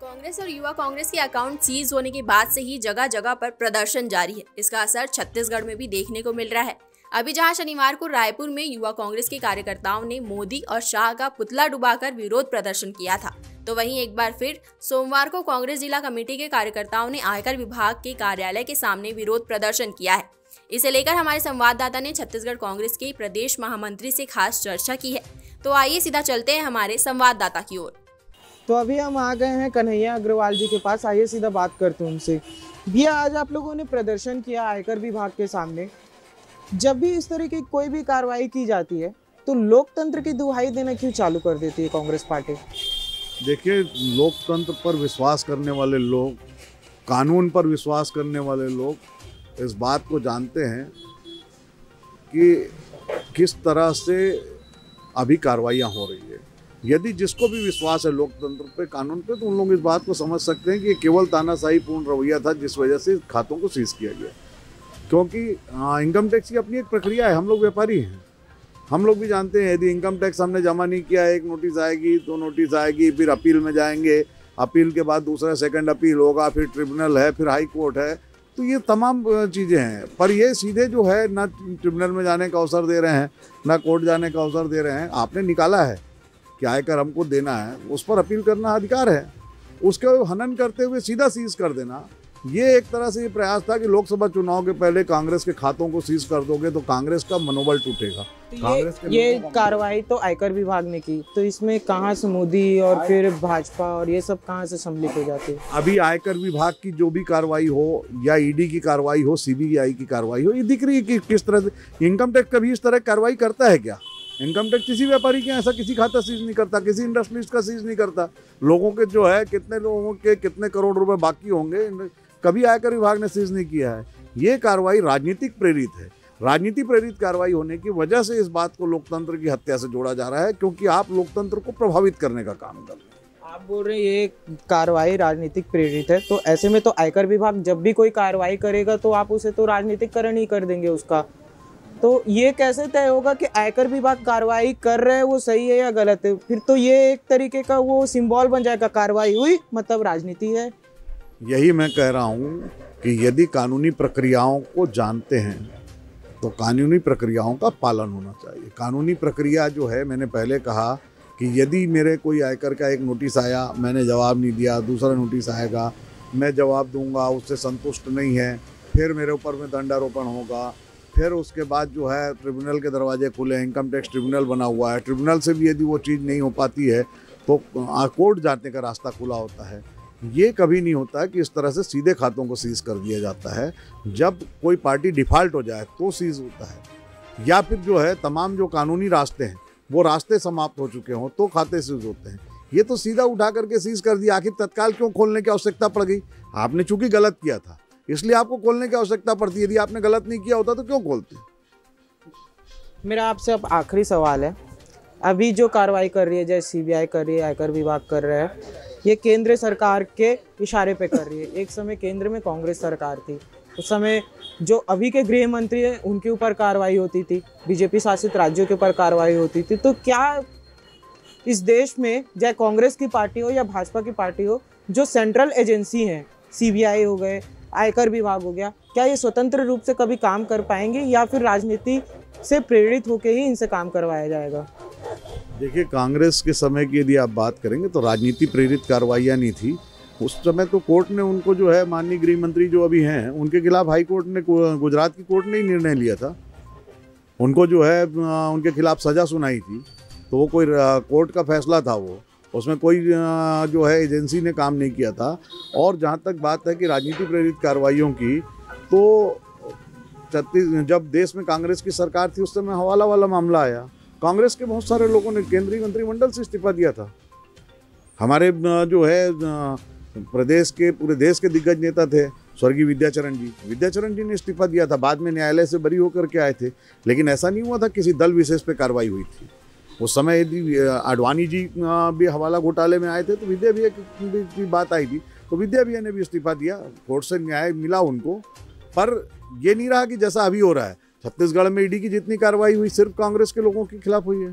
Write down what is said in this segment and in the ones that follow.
कांग्रेस और युवा कांग्रेस के अकाउंट सीज होने के बाद से ही जगह जगह पर प्रदर्शन जारी है। इसका असर छत्तीसगढ़ में भी देखने को मिल रहा है। अभी जहां शनिवार को रायपुर में युवा कांग्रेस के कार्यकर्ताओं ने मोदी और शाह का पुतला डुबाकर विरोध प्रदर्शन किया था, तो वहीं एक बार फिर सोमवार को कांग्रेस जिला कमेटी के कार्यकर्ताओं ने आयकर विभाग के कार्यालय के सामने विरोध प्रदर्शन किया है। इसे लेकर हमारे संवाददाता ने छत्तीसगढ़ कांग्रेस के प्रदेश महामंत्री से खास चर्चा की है। तो आइए सीधा चलते हैं हमारे संवाददाता की ओर। तो अभी हम आ गए हैं कन्हैया अग्रवाल जी के पास। आइए सीधा बात करते हैं उनसे। भैया, आज आप लोगों ने प्रदर्शन किया आयकर विभाग के सामने। जब भी इस तरह की कोई भी कार्रवाई की जाती है तो लोकतंत्र की दुहाई देना क्यों चालू कर देती है कांग्रेस पार्टी? देखिए, लोकतंत्र पर विश्वास करने वाले लोग, कानून पर विश्वास करने वाले लोग इस बात को जानते हैं कि किस तरह से अभी कार्रवाइयाँ हो रही है। यदि जिसको भी विश्वास है लोकतंत्र पे, कानून पे, तो उन लोग इस बात को समझ सकते हैं कि ये केवल तानाशाही पूर्ण रवैया था जिस वजह से खातों को सीज किया गया। क्योंकि इनकम टैक्स की अपनी एक प्रक्रिया है। हम लोग व्यापारी हैं, हम लोग भी जानते हैं यदि इनकम टैक्स हमने जमा नहीं किया, एक नोटिस आएगी, दो नोटिस आएगी, फिर अपील में जाएंगे, अपील के बाद दूसरा सेकंड अपील होगा, फिर ट्रिब्यूनल है, फिर हाई कोर्ट है। तो ये तमाम चीज़ें हैं। पर ये सीधे जो है ना ट्रिब्यूनल में जाने का अवसर दे रहे हैं, ना कोर्ट जाने का अवसर दे रहे हैं। आपने निकाला है कि आयकर हमको देना है, उस पर अपील करना अधिकार है। उसके हनन करते हुए सीधा सीज कर देना, ये एक तरह से ये प्रयास था कि लोकसभा चुनाव के पहले कांग्रेस के खातों को सीज कर दोगे तो कांग्रेस का मनोबल टूटेगा। कांग्रेस के ये कार्रवाई तो आयकर विभाग ने की, तो इसमें कहाँ से मोदी और फिर भाजपा और ये सब कहाँ से सम्मिलित हो जाते हैं? अभी आयकर विभाग की जो भी कार्रवाई हो या ईडी की कार्रवाई हो, सीबीआई की कार्रवाई हो, ये दिख रही है कि किस तरह से इनकम टैक्स कभी इस तरह कार्रवाई करता है क्या? इनकम टैक्स किसी व्यापारी के ऐसा किसी खाता सीज नहीं करता, किसी इंडस्ट्रियलिस्ट का सीज नहीं करता। लोगों के जो है कितने लोगों के कितने करोड़ रुपए बाकी होंगे, कभी आयकर विभाग ने सीज नहीं किया है। ये कार्रवाई राजनीतिक प्रेरित है। राजनीति प्रेरित कार्रवाई होने की वजह से इस बात को लोकतंत्र की हत्या से जोड़ा जा रहा है, क्योंकि आप लोकतंत्र को प्रभावित करने का काम कर रहे हैं। आप बोल रहे हैं ये कार्रवाई राजनीतिक प्रेरित है, तो ऐसे में तो आयकर विभाग जब भी कोई कार्रवाई करेगा तो आप उसे तो राजनीतिकरण ही कर देंगे उसका। तो ये कैसे तय होगा कि आयकर विभाग कार्रवाई कर रहे हैं वो सही है या गलत है? फिर तो ये एक तरीके का वो सिंबल बन जाएगा, कार्रवाई हुई मतलब राजनीति है। यही मैं कह रहा हूँ कि यदि कानूनी प्रक्रियाओं को जानते हैं तो कानूनी प्रक्रियाओं का पालन होना चाहिए। कानूनी प्रक्रिया जो है, मैंने पहले कहा कि यदि मेरे कोई आयकर का एक नोटिस आया, मैंने जवाब नहीं दिया, दूसरा नोटिस आएगा, मैं जवाब दूंगा, उससे संतुष्ट नहीं है, फिर मेरे ऊपर में दंडारोपण होगा, फिर उसके बाद जो है ट्रिब्यूनल के दरवाजे खुले, इनकम टैक्स ट्रिब्यूनल बना हुआ है, ट्रिब्यूनल से भी यदि वो चीज़ नहीं हो पाती है तो कोर्ट जाने का रास्ता खुला होता है। ये कभी नहीं होता है कि इस तरह से सीधे खातों को सीज कर दिया जाता है। जब कोई पार्टी डिफ़ॉल्ट हो जाए तो सीज होता है, या फिर जो है तमाम जो कानूनी रास्ते हैं वो रास्ते समाप्त हो चुके हों तो खाते सीज होते हैं। ये तो सीधा उठा करके सीज कर दिया। आखिर तत्काल क्यों खोलने की आवश्यकता पड़ गई? आपने चूंकि गलत किया था इसलिए आपको खोलने की आवश्यकता पड़ती है। यदि आपने गलत नहीं किया होता तो क्यों खोलते? मेरा आपसे अब आखिरी सवाल है। अभी जो कार्रवाई कर रही है, जैसे सीबीआई कर रही है, आयकर विभाग कर रहा है, ये केंद्र सरकार के इशारे पे कर रही है। एक समय केंद्र में कांग्रेस सरकार थी, उस समय जो अभी के गृह मंत्री हैं उनके ऊपर कार्रवाई होती थी, बीजेपी शासित राज्यों के ऊपर कार्रवाई होती थी। तो क्या इस देश में चाहे कांग्रेस की पार्टी हो या भाजपा की पार्टी हो, जो सेंट्रल एजेंसी हैं, सीबीआई हो गए, आयकर विभाग हो गया, क्या ये स्वतंत्र रूप से कभी काम कर पाएंगे या फिर राजनीति से प्रेरित होकर ही इनसे काम करवाया जाएगा? देखिए, कांग्रेस के समय की यदि आप बात करेंगे तो राजनीति प्रेरित कार्रवाइयाँ नहीं थी। उस समय तो कोर्ट ने उनको जो है, माननीय गृह मंत्री जो अभी हैं उनके खिलाफ हाई कोर्ट ने, गुजरात की कोर्ट ने ही निर्णय लिया था। उनको जो है उनके खिलाफ सज़ा सुनाई थी, तो वो कोई कोर्ट का फैसला था, वो उसमें कोई जो है एजेंसी ने काम नहीं किया था। और जहाँ तक बात है कि राजनीति प्रेरित कार्रवाइयों की, तो जब देश में कांग्रेस की सरकार थी उस समय हवाला वाला मामला आया। कांग्रेस के बहुत सारे लोगों ने केंद्रीय मंत्रिमंडल से इस्तीफा दिया था। हमारे जो है प्रदेश के, पूरे देश के दिग्गज नेता थे स्वर्गीय विद्याचरण जी ने इस्तीफा दिया था। बाद में न्यायालय से बरी होकर के आए थे, लेकिन ऐसा नहीं हुआ था किसी दल विशेष पे कार्रवाई हुई थी। उस समय यदि आडवाणी जी भी हवाला घोटाले में आए थे तो विद्या भैया की बात आई थी, तो विद्या भैया ने भी इस्तीफा दिया, कोर्ट से न्याय मिला उनको। पर ये नहीं रहा कि जैसा अभी हो रहा है। छत्तीसगढ़ में ईडी की जितनी कार्रवाई हुई सिर्फ कांग्रेस के लोगों के खिलाफ हुई है।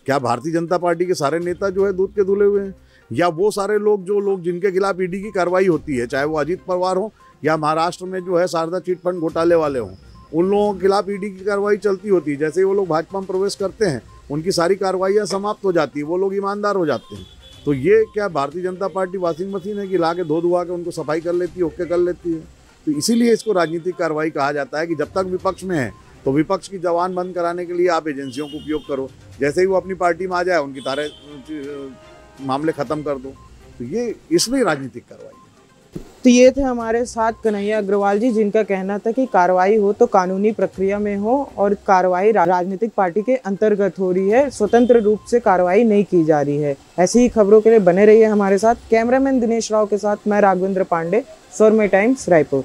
क्या भारतीय जनता पार्टी के सारे नेता जो है दूध के धुले हुए हैं? या वो सारे लोग जिनके खिलाफ ईडी की कार्रवाई होती है, चाहे वो अजीत पवार हो या महाराष्ट्र में जो है शारदा चिट फंड घोटाले वाले हों, उन लोगों के खिलाफ ईडी की कार्रवाई चलती होती है। जैसे ही वो लोग भाजपा में प्रवेश करते हैं उनकी सारी कार्रवाइयाँ समाप्त हो जाती है, वो लोग ईमानदार हो जाते हैं। तो ये क्या Bharatiya Janata party washing machine है कि ला के धो धुआ के उनको सफाई कर लेती है, ओके कर लेती है? तो इसीलिए इसको राजनीतिक कार्रवाई कहा जाता है कि जब तक विपक्ष में है तो विपक्ष की जवान बंद कराने के लिए आप एजेंसियों को उपयोग करो, जैसे ही वो अपनी पार्टी में आ जाए उनकी सारे मामले खत्म कर दो। तो ये इसमें राजनीतिक कार्रवाई है। तो ये थे हमारे साथ कन्हैया अग्रवाल जी, जिनका कहना था कि कार्रवाई हो तो कानूनी प्रक्रिया में हो और कार्रवाई राजनीतिक पार्टी के अंतर्गत हो रही है, स्वतंत्र रूप से कार्रवाई नहीं की जा रही है। ऐसी ही खबरों के लिए बने रहिए हमारे साथ। कैमरामैन दिनेश राव के साथ मैं राघवेंद्र पांडे, स्वरमय टाइम्स, रायपुर।